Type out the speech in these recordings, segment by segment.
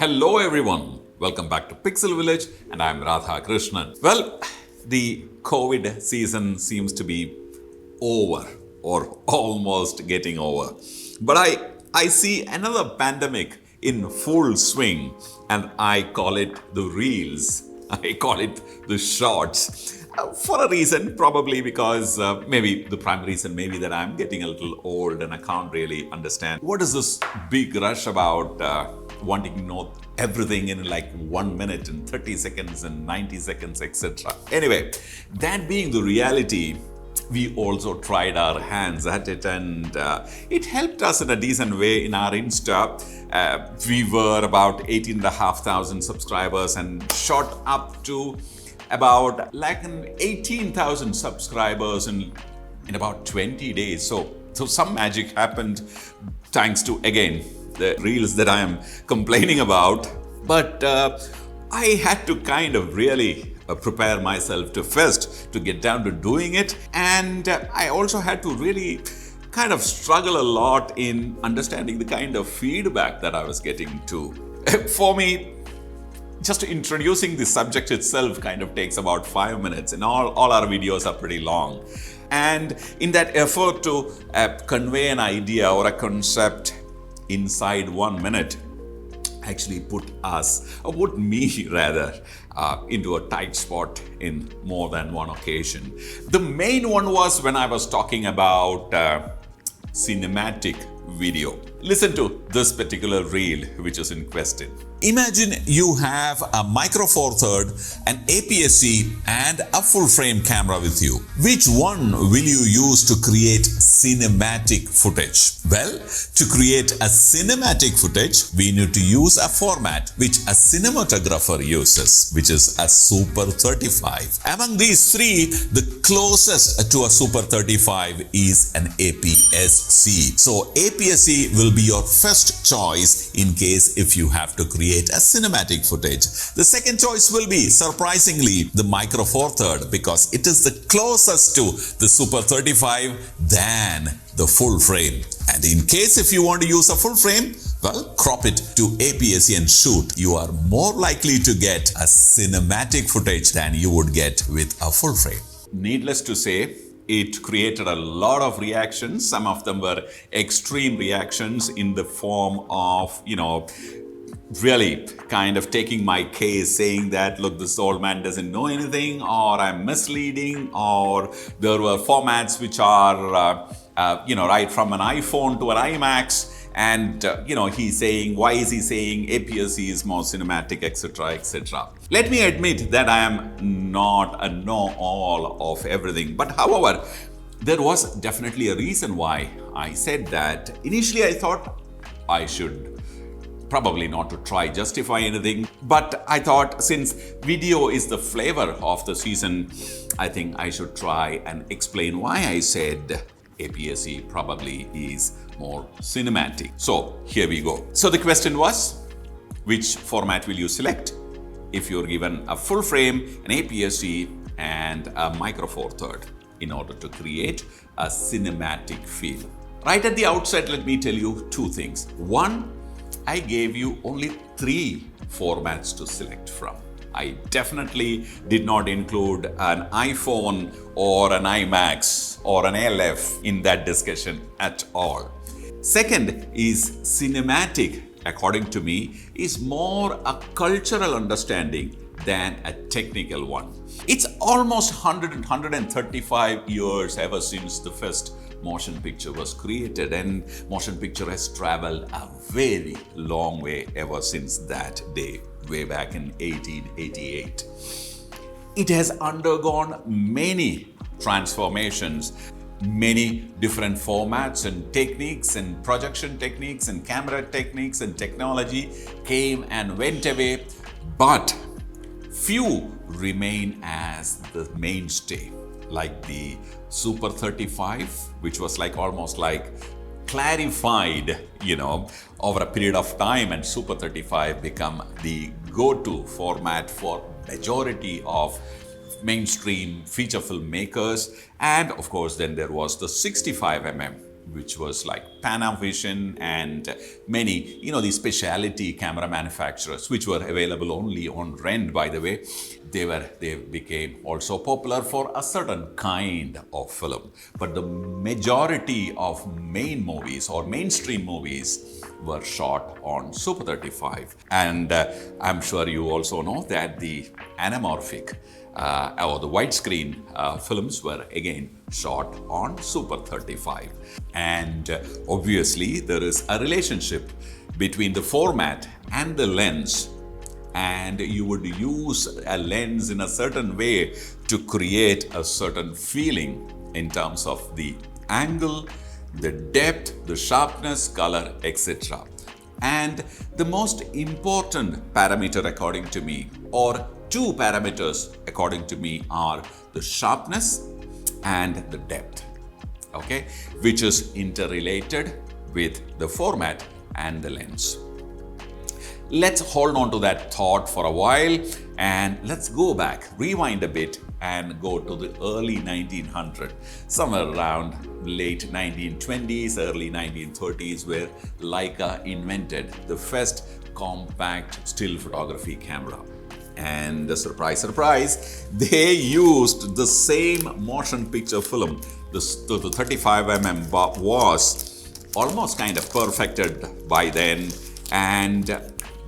Hello everyone, welcome back to Pixel Village and I'm Radha Krishnan. Well, the COVID season seems to be over or almost getting over. But I see another pandemic in full swing and I call it the reels. I call it the shorts. For a reason, probably because maybe the prime reason maybe that I'm getting a little old and I can't really understand what is this big rush about wanting to know everything in like 1 minute and 30 seconds and 90 seconds, etc. Anyway, that being the reality, we also tried our hands at it and it helped us in a decent way in our Insta. We were about 18,500 subscribers and shot up to about like 18,000 subscribers in about 20 days. So some magic happened thanks to, again, the reels that I am complaining about. But I had to kind of really prepare myself to get down to doing it. And I also had to really kind of struggle a lot in understanding the kind of feedback that I was getting too. For me, just introducing the subject itself kind of takes about 5 minutes, and all our videos are pretty long. And in that effort to convey an idea or a concept inside 1 minute, actually put me rather, into a tight spot in more than one occasion. The main one was when I was talking about cinematic video. Listen to this particular reel which is in question. Imagine you have a Micro Four Third, an APS-C and a full frame camera with you. Which one will you use to create cinematic footage? Well, to create a cinematic footage, we need to use a format which a cinematographer uses, which is a Super 35. Among these three, the closest to a Super 35 is an APS-C. So APS-C will be your first choice in case if you have to create a cinematic footage. The second choice will be, surprisingly, the Micro Four Third, because it is the closest to the Super 35 than the full frame. And in case if you want to use a full frame, well, crop it to APS-C and shoot. You are more likely to get a cinematic footage than you would get with a full frame. Needless to say, it created a lot of reactions. Some of them were extreme reactions in the form of, really kind of taking my case, saying that, look, this old man doesn't know anything, or I'm misleading, or there were formats which are, right from an iPhone to an IMAX. And, he's saying, why is he saying APS-C is more cinematic, etc., etc. Let me admit that I am not a know-all of everything. But however, there was definitely a reason why I said that. Initially, I thought I should probably not to try justify anything. But I thought since video is the flavor of the season, I think I should try and explain why I said APS-C probably is more cinematic. So here we go. So the question was, which format will you select if you're given a full frame, an APS-C and a Micro Four Third in order to create a cinematic feel? Right at the outset, let me tell you two things. One, I gave you only 3 formats to select from. I definitely did not include an iPhone or an IMAX or an LF in that discussion at all. Second is cinematic, according to me, is more a cultural understanding than a technical one. It's almost 135 years ever since the first motion picture was created, and motion picture has traveled a very long way ever since that day, way back in 1888. It has undergone many transformations, many different formats and techniques and projection techniques and camera techniques and technology came and went away, but few remain as the mainstay, like the Super 35, which was almost clarified, over a period of time, and Super 35 become the go-to format for majority of mainstream feature film makers. And of course, then there was the 65mm, which was like Panavision and many, these specialty camera manufacturers, which were available only on rent, by the way, they became also popular for a certain kind of film. But the majority of main movies or mainstream movies were shot on Super 35. And I'm sure you also know that the anamorphic or the widescreen films were again shot on Super 35. And obviously there is a relationship between the format and the lens, and you would use a lens in a certain way to create a certain feeling in terms of the angle, the depth, the sharpness, color, etc. And the most important parameter according to me, or two parameters according to me, are the sharpness and the depth, okay, which is interrelated with the format and the lens. Let's hold on to that thought for a while and let's go back, rewind a bit and go to the early 1900s, somewhere around late 1920s, early 1930s, where Leica invented the first compact still photography camera. And surprise, surprise, they used the same motion picture film. The 35mm was almost kind of perfected by then, and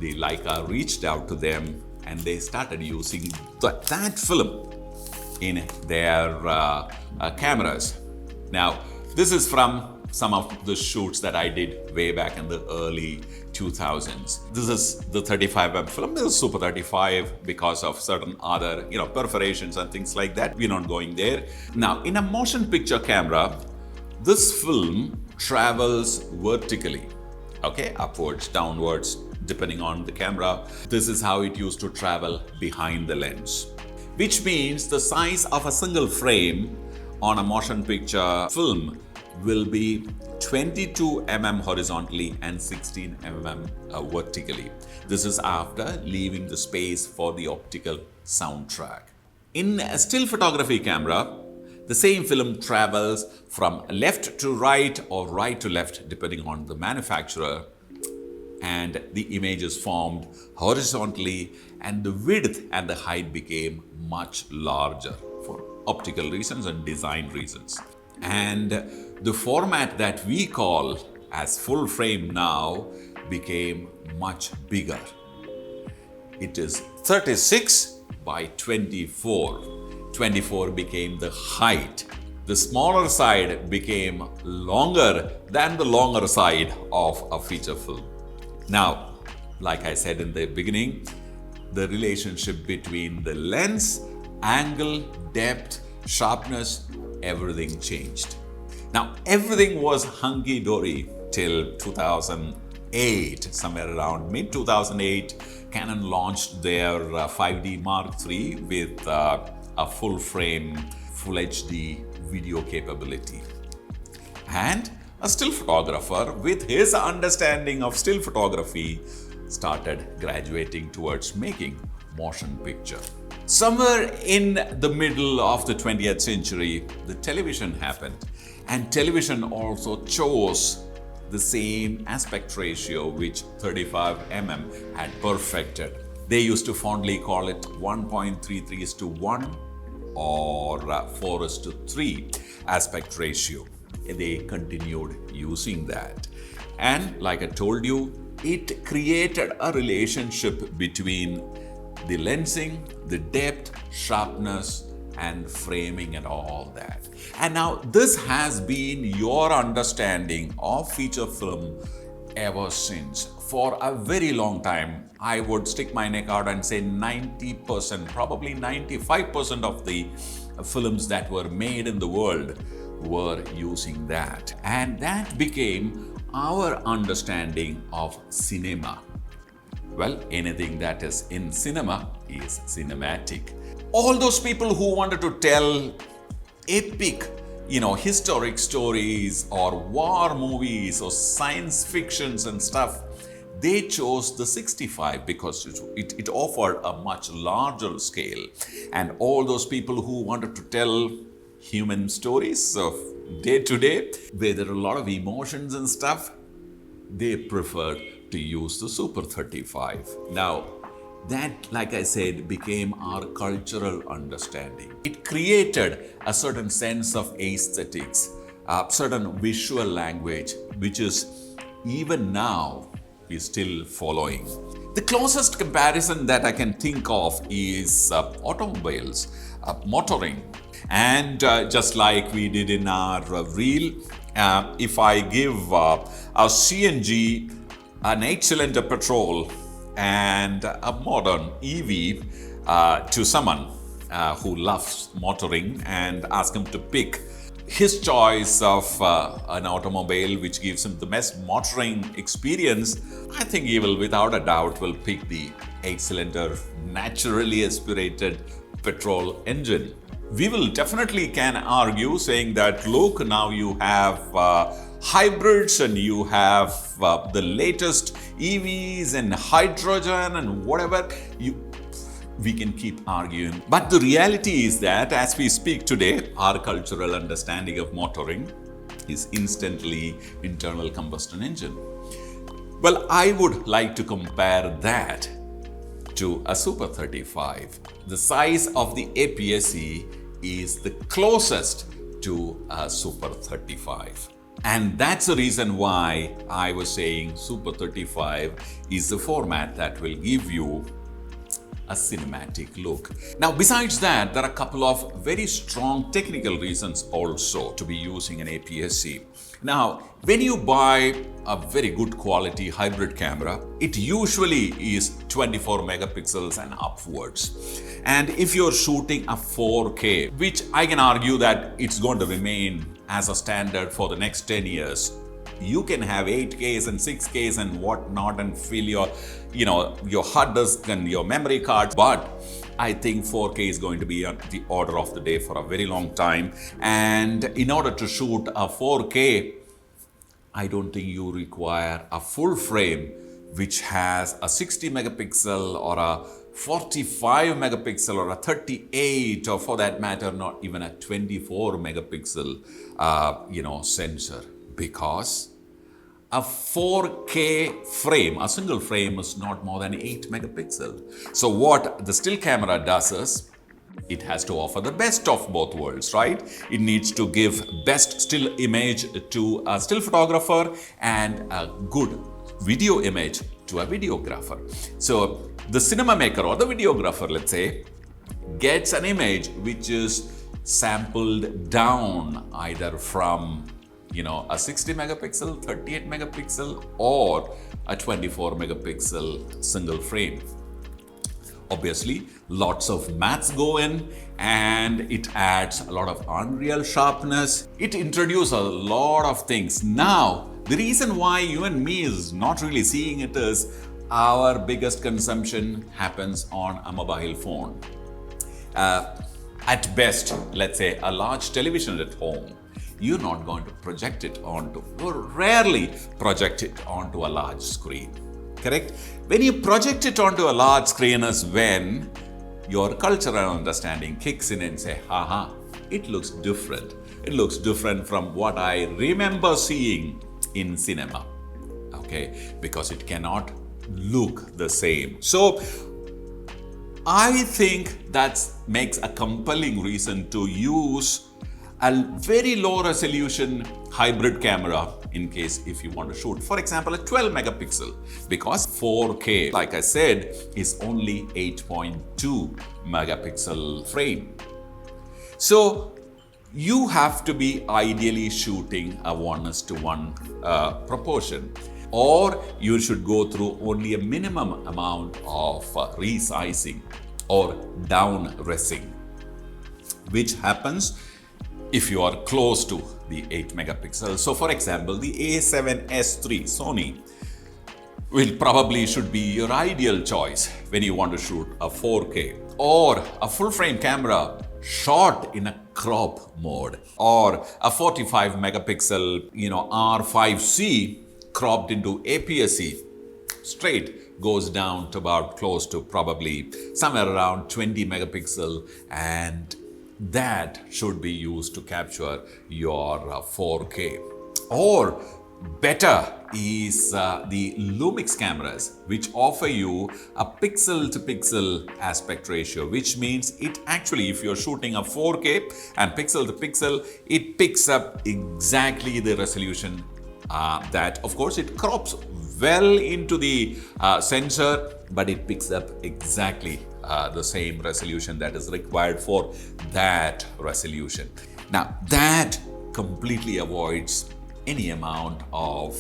the Leica reached out to them and they started using that film in their cameras. Now, this is from some of the shoots that I did way back in the early 2000s. This is the 35mm film. This is Super 35 because of certain other, perforations and things like that. We're not going there. Now, in a motion picture camera, this film travels vertically, okay, upwards, downwards, depending on the camera. This is how it used to travel behind the lens, which means the size of a single frame on a motion picture film will be 22 mm horizontally and 16 mm vertically. This is after leaving the space for the optical soundtrack. In a still photography camera, the same film travels from left to right or right to left, depending on the manufacturer, and the image is formed horizontally, and the width and the height became much larger for optical reasons and design reasons. And the format that we call as full frame now became much bigger. It is 36 by 24. 24 became the height. The smaller side became longer than the longer side of a feature film. Now, like I said in the beginning, the relationship between the lens, angle, depth, sharpness, everything changed. Now, everything was hunky-dory till 2008, somewhere around mid-2008. Canon launched their 5D Mark III with a full-frame, Full HD video capability. And a still photographer, with his understanding of still photography, started graduating towards making motion picture. Somewhere in the middle of the 20th century, the television happened, and television also chose the same aspect ratio which 35mm had perfected. They used to fondly call it 1.33:1 or 4:3 aspect ratio. They continued using that. And like I told you, it created a relationship between the lensing, the depth, sharpness, and framing and all that. And now this has been your understanding of feature film ever since. For a very long time, I would stick my neck out and say 90%, probably 95% of the films that were made in the world were using that. And that became our understanding of cinema. Well, anything that is in cinema is cinematic. All those people who wanted to tell epic, historic stories or war movies or science fictions and stuff, they chose the 65 because it offered a much larger scale. And all those people who wanted to tell human stories of day to day, where there are a lot of emotions and stuff, they preferred to use the Super 35. Now, that, like I said, became our cultural understanding. It created a certain sense of aesthetics, a certain visual language, which is even now we're still following. The closest comparison that I can think of is automobiles, motoring. And just like we did in our reel, if I give a CNG, an 8-cylinder petrol, and a modern EV to someone who loves motoring and ask him to pick his choice of an automobile which gives him the best motoring experience, I think he will, without a doubt, will pick the 8-cylinder naturally aspirated petrol engine. We will definitely can argue saying that, look, now you have hybrids and you have the latest EVs and hydrogen and whatever. We can keep arguing. But the reality is that as we speak today, our cultural understanding of motoring is instantly internal combustion engine. Well, I would like to compare that to a Super 35. The size of the APS-C is the closest to a Super 35. And that's the reason why I was saying Super 35 is the format that will give you a cinematic look. Now, besides that, there are a couple of very strong technical reasons also to be using an APS-C. Now, when you buy a very good quality hybrid camera, it usually is 24 megapixels and upwards. And if you're shooting a 4K, which I can argue that it's going to remain as a standard for the next 10 years, you can have 8Ks and 6Ks and whatnot and fill your hard disk and your memory card. But I think 4K is going to be on the order of the day for a very long time. And in order to shoot a 4K, I don't think you require a full frame which has a 60 megapixel or a 45 megapixel or a 38, or for that matter, not even a 24 megapixel, sensor. Because a 4K frame, a single frame, is not more than 8 megapixel. So what the still camera does is, it has to offer the best of both worlds, right? It needs to give best still image to a still photographer and a good video image to a videographer. So the cinema maker or the videographer, let's say, gets an image which is sampled down either from a 60 megapixel, 38 megapixel, or a 24 megapixel single frame. Obviously, lots of maths go in and it adds a lot of unreal sharpness. It introduces a lot of things. Now, the reason why you and me is not really seeing it is our biggest consumption happens on a mobile phone. At best, let's say a large television at home, you're not going to project it onto, or rarely project it onto a large screen, correct? When you project it onto a large screen is when your cultural understanding kicks in and say, haha, it looks different. It looks different from what I remember seeing in cinema, okay? Because it cannot look the same. So I think that makes a compelling reason to use a very low resolution hybrid camera in case if you want to shoot, for example, a 12 megapixel, because 4K, like I said, is only 8.2 megapixel frame. So you have to be ideally shooting a 1:1 proportion, or you should go through only a minimum amount of resizing or down resing, which happens if you are close to the 8 megapixels. So for example, the A7S III Sony will probably should be your ideal choice when you want to shoot a 4K, or a full frame camera shot in a crop mode, or a 45 megapixel, R5C cropped into APS-C straight goes down to about close to probably somewhere around 20 megapixel, and that should be used to capture your 4K. Or better is the Lumix cameras, which offer you a pixel to pixel aspect ratio, which means it actually, if you're shooting a 4K and pixel to pixel, it picks up exactly the resolution that, of course, it crops well into the sensor, but it picks up exactly the same resolution that is required for that resolution. Now, that completely avoids any amount of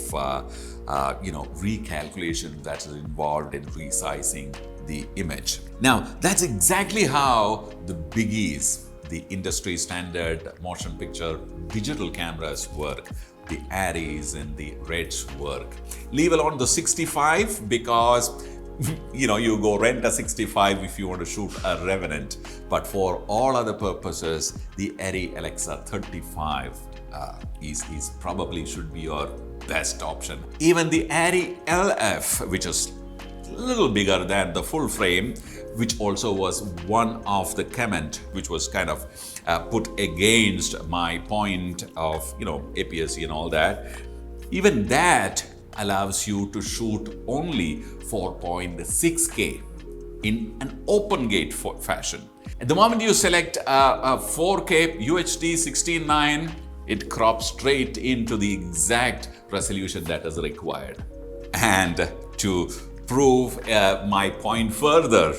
recalculation that is involved in resizing the image. Now, that's exactly how the biggies, the industry standard motion picture digital cameras work. The Arris and the Reds work. Leave alone the 65 because you go rent a 65 if you want to shoot a Revenant. But for all other purposes, the Arri Alexa 35 is probably should be your best option. Even the Arri LF, which is a little bigger than the full frame, which also was one of the comment which was kind of put against my point of APS-C and all that. Even that allows you to shoot only 4.6K in an open gate fashion. At the moment you select a 4K UHD 16:9, it crops straight into the exact resolution that is required. And to prove my point further,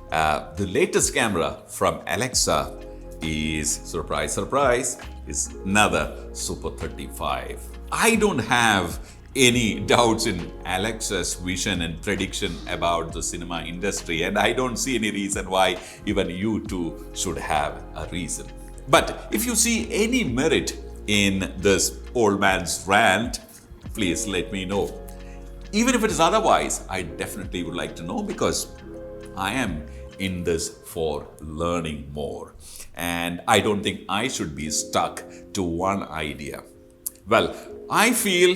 the latest camera from Alexa is, surprise, surprise, is another Super 35. I don't have any doubts in Alexa's vision and prediction about the cinema industry, and I don't see any reason why even you too should have a reason. But if you see any merit in this old man's rant, please let me know. Even if it is otherwise, I definitely would like to know, because I am in this for learning more. And I don't think I should be stuck to one idea. Well, I feel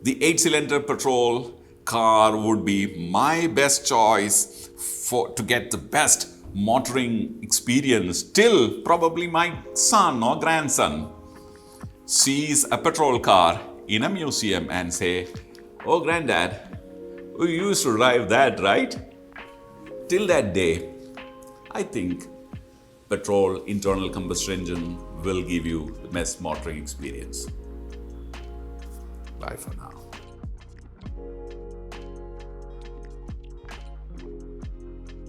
the 8-cylinder petrol car would be my best choice to get the best motoring experience till probably my son or grandson sees a petrol car in a museum and say, "Oh, granddad, we used to drive that, right?" Till that day, I think petrol internal combustion engine will give you the best motoring experience. Bye for now.